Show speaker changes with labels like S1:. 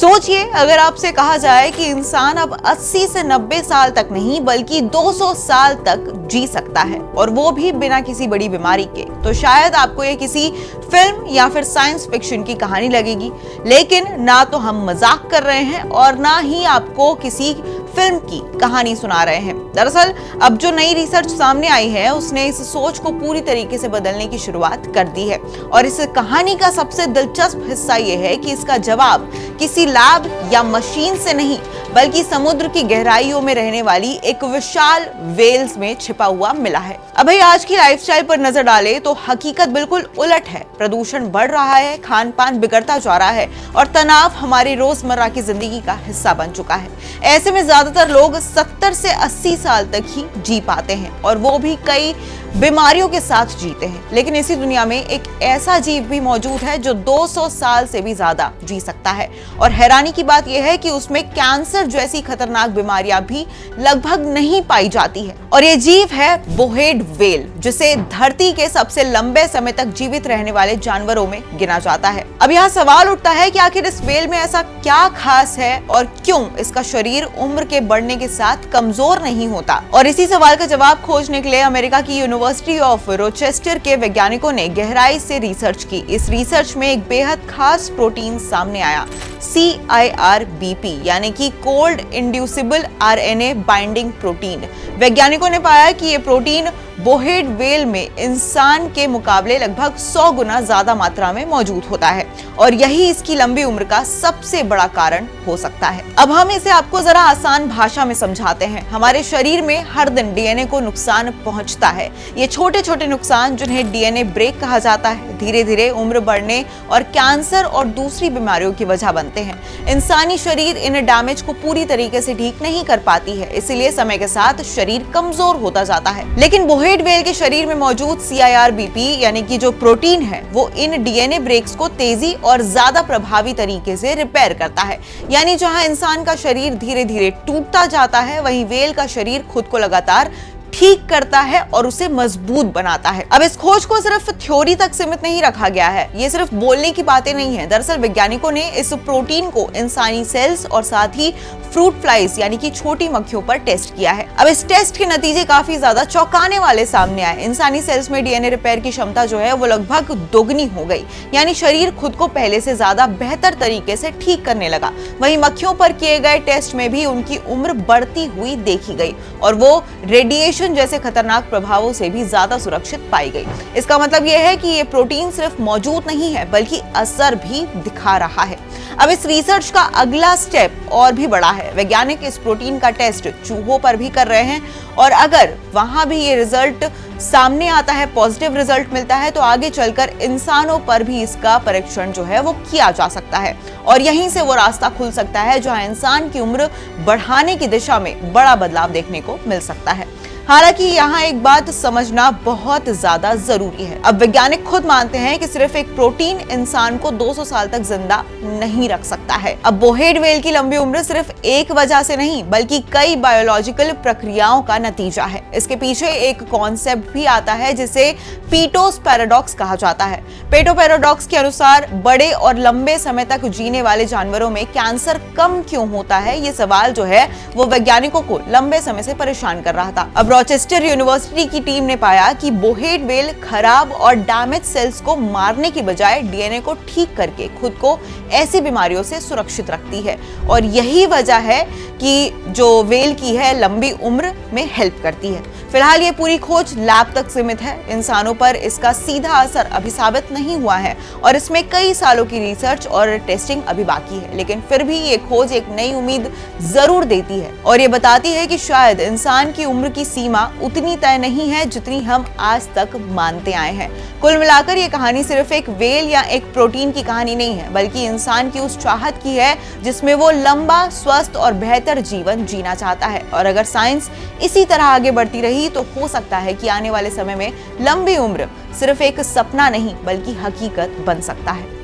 S1: सोचिए, अगर आपसे कहा जाए कि इंसान अब 80 से 90 साल तक नहीं बल्कि 200 साल तक जी सकता है, और वो भी बिना किसी बड़ी बीमारी के, तो शायद आपको ये किसी फिल्म या फिर साइंस फिक्शन की कहानी लगेगी। लेकिन ना तो हम मजाक कर रहे हैं और ना ही आपको किसी फिल्म की कहानी सुना रहे हैं। दरअसल अब जो नई रिसर्च सामने आई है उसने इस सोच को पूरी तरीके से बदलने की शुरुआत कर दी है, और इस कहानी का सबसे दिलचस्प हिस्सा ये है कि इसका जवाब किसी लैब या मशीन से नहीं बल्कि समुद्र की गहराइयों में रहने वाली एक विशाल वेल्स में छिपा हुआ मिला है। अब भाई आज की लाइफस्टाइल पर नजर डाले तो हकीकत बिल्कुल उलट है। प्रदूषण बढ़ रहा है, खान पान बिगड़ता जा रहा है और तनाव हमारी रोजमर्रा की जिंदगी का हिस्सा बन चुका है। ऐसे में ज्यादातर लोग 70 से 80 साल तक ही जी पाते हैं, और वो भी कई बीमारियों के साथ जीते हैं। लेकिन इसी दुनिया में एक ऐसा जीव भी मौजूद है जो 200 साल से भी ज्यादा जी सकता है, और हैरानी की बात यह है कि उसमें कैंसर जैसी खतरनाक बीमारियां भी लगभग नहीं पाई जाती है। और ये जीव है बोहेड व्हेल, जिसे धरती के सबसे लंबे समय तक जीवित रहने वाले जानवरों में गिना जाता है। अब यहाँ सवाल उठता है कि आखिर इस व्हेल में ऐसा क्या खास है और क्यों इसका शरीर उम्र के बढ़ने के साथ कमजोर नहीं होता। और इसी सवाल का जवाब खोजने के लिए अमेरिका की यूनिवर्सिटी ऑफ रोचेस्टर के वैज्ञानिकों ने गहराई से रिसर्च की। इस रिसर्च में एक बेहद खास प्रोटीन सामने आया, CIRBP, यानी कि cold inducible RNA binding protein. वैज्ञानिकों ने पाया कि ये प्रोटीन बोहेड व्हेल में इंसान के मुकाबले लगभग 100 गुना ज्यादा मात्रा में मौजूद होता है, और यही इसकी लंबी उम्र का सबसे बड़ा कारण हो सकता है। अब हम इसे आपको जरा आसान भाषा में समझाते हैं। हमारे शरीर में हर दिन DNA को नुकसान पहुंचता है। ये छोटे छोटे नुकसान, जिन्हें DNA ब्रेक कहा जाता है, धीरे धीरे उम्र बढ़ने और कैंसर और दूसरी बीमारियों की वजह बनते हैं। इंसानी शरीर इन डैमेज को पूरी तरीके से ठीक नहीं कर पाती है, इसीलिए समय के साथ शरीर कमजोर होता जाता है। लेकिन बोहेड व्हेल के शरीर में मौजूद CIRBP यानी कि जो प्रोटीन है, वो इन DNA ब्रेक्स को तेजी और ज्यादा प्रभावी तरीके से रिपेयर करता है। यानी जहां इंसान का शरीर धीरे धीरे टूटता जाता है, वहीं व्हेल का शरीर खुद को लगातार ठीक करता है और उसे मजबूत बनाता है। अब इस खोज को सिर्फ थ्योरी तक सीमित नहीं रखा गया है। ये सिर्फ बोलने की बातें नहीं है। दरअसल वैज्ञानिकों ने इस प्रोटीन को इंसानी सेल्स और साथ ही फ्रूट फ्लाइज यानी कि छोटी मक्खियों पर टेस्ट किया है। अब इस टेस्ट के नतीजे काफी ज्यादा चौंकाने वाले सामने आए। इंसानी सेल्स में DNA रिपेयर की क्षमता जो है वो लगभग दोगुनी हो गई, यानी शरीर खुद को पहले से ज्यादा बेहतर तरीके से ठीक करने लगा। वहीं मक्खियों पर किए गए टेस्ट में भी उनकी उम्र बढ़ती हुई देखी गई, और वो रेडिएशन जैसे खतरनाक प्रभावों से भी ज्यादा सुरक्षित पाई गई। इसका मतलब यह है कि ये प्रोटीन सिर्फ मौजूद नहीं है बल्कि असर भी दिखा रहा है। अब इस रिसर्च का अगला स्टेप और भी बड़ा है। वैज्ञानिक इस प्रोटीन का टेस्ट चूहों पर भी कर रहे हैं, और अगर वहां भी ये रिजल्ट सामने आता है, पॉजिटिव रिजल्ट मिलता है, तो आगे चलकर इंसानों पर भी इसका परीक्षण जो है वो किया जा सकता है, और यहीं से वो रास्ता खुल सकता है जहां इंसान की उम्र बढ़ाने की दिशा में बड़ा बदलाव देखने को मिल सकता है। हालांकि यहाँ एक बात समझना बहुत ज्यादा जरूरी है। अब वैज्ञानिक खुद मानते हैं कि सिर्फ एक प्रोटीन इंसान को 200 साल तक जिंदा नहीं रख सकता है। अब बोहेड व्हेल की लंबी उम्र सिर्फ एक वजह से नहीं बल्कि कई बायोलॉजिकल प्रक्रियाओं का नतीजा है। इसके पीछे एक कॉन्सेप्ट भी आता है जिसे पीटोस पैराडॉक्स कहा जाता है। पेटो पैराडॉक्स के अनुसार बड़े और लंबे समय तक जीने वाले जानवरों में कैंसर कम क्यों होता है, ये सवाल जो है वो वैज्ञानिकों को लंबे समय से परेशान कर रहा था। अब रोचेस्टर यूनिवर्सिटी की टीम ने पाया कि बोहेड व्हेल खराब और डैमेज सेल्स को मारने की बजाय DNA को ठीक करके खुद को ऐसी बीमारियों से सुरक्षित रखती है, और यही वजह है कि जो व्हेल की है लंबी उम्र में हेल्प करती है। फिलहाल ये पूरी खोज लैब तक सीमित है। इंसानों पर इसका सीधा असर अभी साबित नहीं हुआ है, और इसमें कई सालों की रिसर्च और टेस्टिंग अभी बाकी है। लेकिन फिर भी ये खोज एक नई उम्मीद जरूर देती है, और ये बताती है कि शायद इंसान की उम्र की सीमा उतनी तय नहीं है जितनी हम आज तक मानते आए हैं। कुल मिलाकर ये कहानी सिर्फ एक व्हेल या एक प्रोटीन की कहानी नहीं है, बल्कि इंसान की उस चाहत की है जिसमें वो लंबा, स्वस्थ और बेहतर जीवन जीना चाहता है। और अगर साइंस इसी तरह आगे बढ़ती रही तो हो सकता है कि आने वाले समय में लंबी उम्र सिर्फ एक सपना नहीं बल्कि हकीकत बन सकता है।